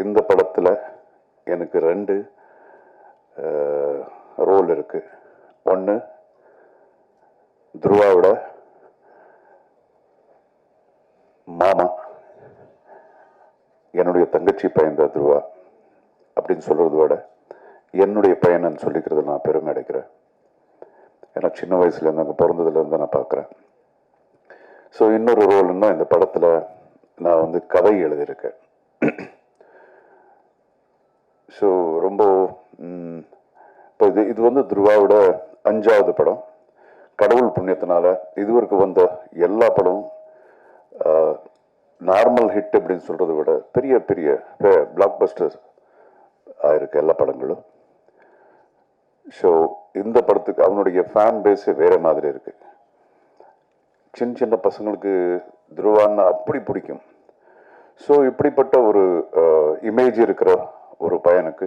இந்த படத்தில் எனக்கு 2 ரோல் இருக்குது. ஒன்று துருவாவோட மாமா, என்னுடைய தங்கச்சி பையன் தான் துருவா அப்படின்னு சொல்கிறத விட என்னுடைய பையனன்னு சொல்லிக்கிறது நான் பெருமை அடைக்கிறேன். ஏன்னா சின்ன வயசுலேருந்து அங்கே பிறந்ததுலேருந்து நான் பார்க்குறேன். ஸோ இன்னொரு ரோல்னா இந்த படத்தில் நான் வந்து கதை எழுதியிருக்கேன். ஸோ ரொம்ப இப்போ இது வந்து துருவாவோட 5வது படம். கடவுள் புண்ணியத்தினால இதுவரைக்கும் வந்த எல்லா படமும் நார்மல் ஹிட் அப்படின்னு சொல்கிறத விட பெரிய பெரிய பிளாக் பஸ்டர்ஸ் ஆயிருக்கு எல்லா படங்களும். ஸோ இந்த படத்துக்கு அவனுடைய ஃபேன் பேஸே வேறு மாதிரி இருக்குது. சின்ன சின்ன பசங்களுக்கு துருவான்னு அப்படி பிடிக்கும். ஸோ இப்படிப்பட்ட ஒரு இமேஜ் இருக்கிற ஒரு பையனுக்கு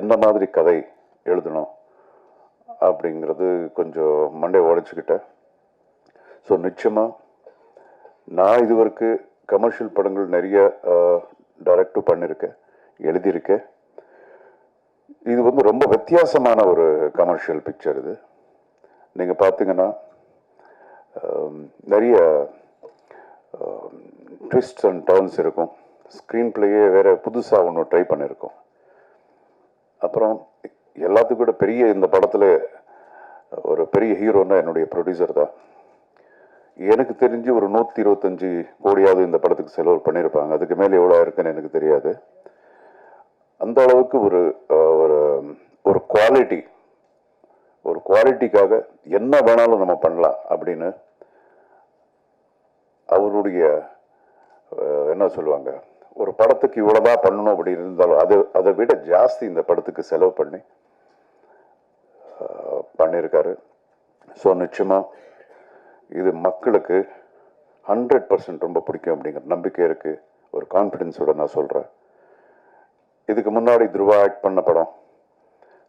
என்ன மாதிரி கதை எழுதணும் அப்படிங்கிறது கொஞ்சம் மண்டை உடைச்சிக்கிட்டேன். ஸோ நிச்சயமாக நான் இதுவரைக்கும் கமர்ஷியல் படங்கள் நிறைய டைரக்டும் பண்ணியிருக்கேன், எழுதியிருக்கேன். இது வந்து ரொம்ப வித்தியாசமான ஒரு கமர்ஷியல் பிக்சர். இது நீங்கள் பார்த்தீங்கன்னா நிறைய ட்விஸ்ட் அண்ட் டர்ன்ஸ் இருக்கும். ஸ்க்ரீன் பிளேயே வேறு புதுசாக ஒன்று ட்ரை பண்ணியிருக்கோம். அப்புறம் எல்லாத்துக்கும் கூட பெரிய இந்த படத்தில் ஒரு பெரிய ஹீரோன்னா என்னுடைய ப்ரொடியூசர் தான். எனக்கு தெரிஞ்சு ஒரு 125 கோடியாவது இந்த படத்துக்கு செலவு பண்ணியிருப்பாங்க. அதுக்கு மேலே எவ்வளோ இருக்குன்னு எனக்கு தெரியாது. அந்த அளவுக்கு ஒரு ஒரு குவாலிட்டிக்காக என்ன வேணாலும் நம்ம பண்ணலாம் அப்படின்னு அவருடைய என்ன சொல்லுவாங்க, ஒரு படத்துக்கு இவ்வளோதான் பண்ணணும் அப்படின்னு இருந்தாலும் அதை விட ஜாஸ்தி இந்த படத்துக்கு செலவு பண்ணியிருக்காரு. ஸோ நிச்சயமாக இது மக்களுக்கு 100% ரொம்ப பிடிக்கும் அப்படிங்கிற நம்பிக்கை இருக்குது. ஒரு கான்ஃபிடென்ஸோடு நான் சொல்கிறேன். இதுக்கு முன்னாடி துருவா ஆக்ட் பண்ண படம்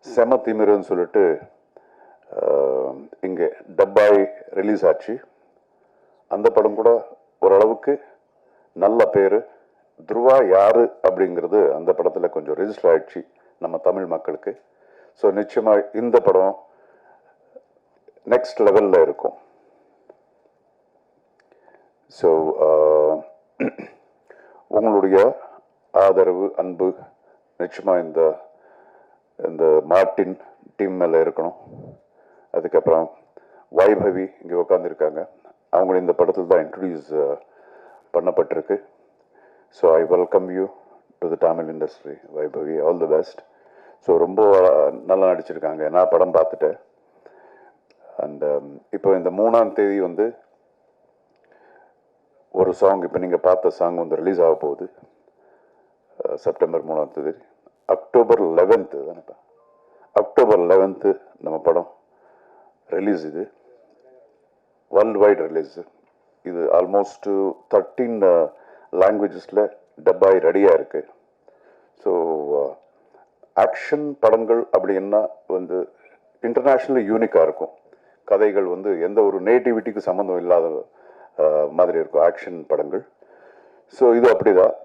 செம திமிருன்னு சொல்லிட்டு இங்கே டப்பாய் ரிலீஸ் ஆச்சு. அந்த படம் கூட ஓரளவுக்கு நல்ல பேர். துருவா யார் அப்படிங்கிறது அந்த படத்தில் கொஞ்சம் ரெஜிஸ்டர் ஆகிடுச்சு நம்ம தமிழ் மக்களுக்கு. ஸோ நிச்சயமாக இந்த படம் நெக்ஸ்ட் லெவலில் இருக்கும். ஸோ உங்களுடைய ஆதரவு, அன்பு நிச்சயமாக இந்த மார்ட்டின் டீம் மேலே இருக்கணும். அதுக்கப்புறம் வைபவி இங்கே உட்காந்துருக்காங்க. அவங்களும் இந்த படத்தில் தான் இன்ட்ரடியூஸ் பண்ணப்பட்டிருக்கு. So I welcome you to the Tamil industry Vaibhavi. All the best. So ரொம்ப நல்லா நடிச்சிருக்காங்க. நான் படம் பார்த்துட்டேன். அண்ட் இப்போ இந்த 3ஆம் தேதி வந்து ஒரு சாங், இப்போ நீங்கள் பார்த்த சாங் வந்து ரிலீஸ் ஆக போகுது. செப்டம்பர் 3ஆம் தேதி. அக்டோபர் 11 தானேப்பா, அக்டோபர் 11 நம்ம படம் ரிலீஸ். இது வேர்ல்டு வைட் ரிலீஸு. இது ஆல்மோஸ்ட் 13 லாங்குவேஜஸில் டப்பாய் ரெடியாக இருக்குது. ஸோ ஆக்ஷன் படங்கள் அப்படின்னா வந்து இன்டர்நேஷ்னலி யூனிக்காக இருக்கும். கதைகள் வந்து எந்த ஒரு நேட்டிவிட்டிக்கு சம்மந்தம் இல்லாத மாதிரி இருக்கும் ஆக்ஷன் படங்கள். ஸோ இது அப்படிதான்.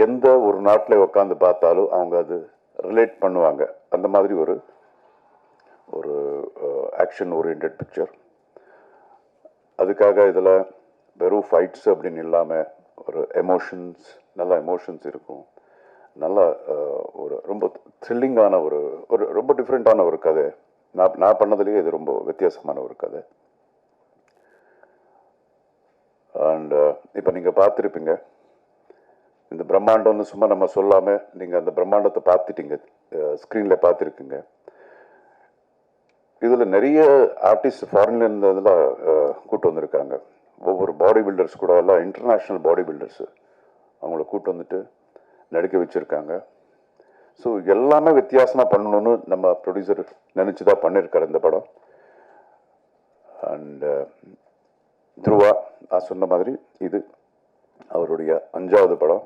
எந்த ஒரு நாட்டில் உட்காந்து பார்த்தாலும் அவங்க அது ரிலேட் பண்ணுவாங்க. அந்த மாதிரி ஒரு ஆக்ஷன் ஓரியன்ட் பிக்சர். அதுக்காக இதில் வெறும் ஃபைட்ஸ் அப்படின்னு இல்லாமல் ஒரு எமோஷன்ஸ், நல்ல எமோஷன்ஸ் இருக்கும். நல்ல ஒரு ரொம்ப த்ரில்லிங்கான ஒரு ரொம்ப டிஃப்ரெண்ட்டான ஒரு கதை. நான் பண்ணதுலேயே இது ரொம்ப வித்தியாசமான ஒரு கதை. அண்ட் இப்போ நீங்கள் பார்த்துருப்பீங்க, இந்த பிரம்மாண்டம்னு சும்மா நம்ம சொல்லாமல் நீங்கள் அந்த பிரம்மாண்டத்தை பார்த்துட்டீங்க, ஸ்க்ரீனில் பார்த்துருக்குங்க. இதில் நிறைய ஆர்டிஸ்ட் ஃபாரின்லேருந்து இதெல்லாம் கூப்பிட்டு வந்திருக்காங்க. ஒவ்வொரு பாடி பில்டர்ஸ் கூட எல்லாம் இன்டர்நேஷ்னல் பாடி பில்டர்ஸு அவங்கள கூப்பிட்டு வந்துட்டு நடிக்க வச்சுருக்காங்க. ஸோ எல்லாமே வித்தியாசமாக பண்ணணும்னு நம்ம ப்ரொடியூசர் நினச்சி தான் பண்ணியிருக்காரு இந்த படம். அண்டு துருவா நான் சொன்ன மாதிரி இது அவருடைய 5வது படம்.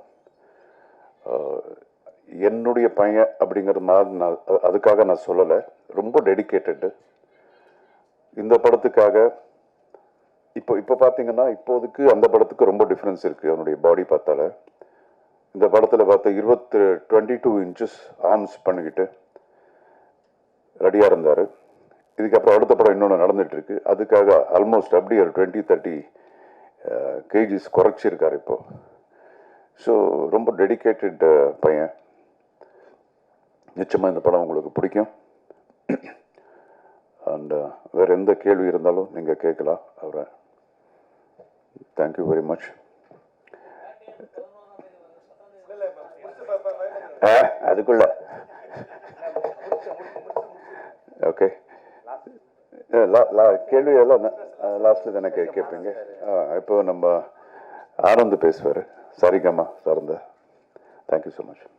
என்னுடைய பையன் அப்படிங்கிற மாதிரி அதுக்காக நான் சொல்லலை. ரொம்ப டெடிக்கேட்டடு இந்த படத்துக்காக. இப்போ பார்த்தீங்கன்னா இப்போதுக்கு அந்த படத்துக்கு ரொம்ப டிஃப்ரென்ஸ் இருக்குது. அவனுடைய பாடி பார்த்தால இந்த படத்தில் பார்த்த 22 இன்ச்சஸ் ஆர்ம்ஸ் பண்ணிக்கிட்டு ரெடியாக இருந்தார். இதுக்கப்புறம் அடுத்த படம் இன்னொன்று நடந்துகிட்ருக்கு. அதுக்காக ஆல்மோஸ்ட் அப்படியே ஒரு 20-30 கேஜிஸ் குறைச்சிருக்கார் இப்போது. ஸோ ரொம்ப டெடிக்கேட்டட் பையன். நிச்சயமாக இந்த படம் உங்களுக்கு பிடிக்கும். அண்ட் வேறு எந்த கேள்வி இருந்தாலும் நீங்கள் கேட்கலாம் அவரை. Thank you very much. அதுக்குள்ள ஓகே கேள்வி எல்லாம் லாஸ்ட்டில் தானே கேட்பீங்க. இப்போ நம்ம ஆனந்த் பேசுவார், சரிகமா சார்ந்த. Thank you so much.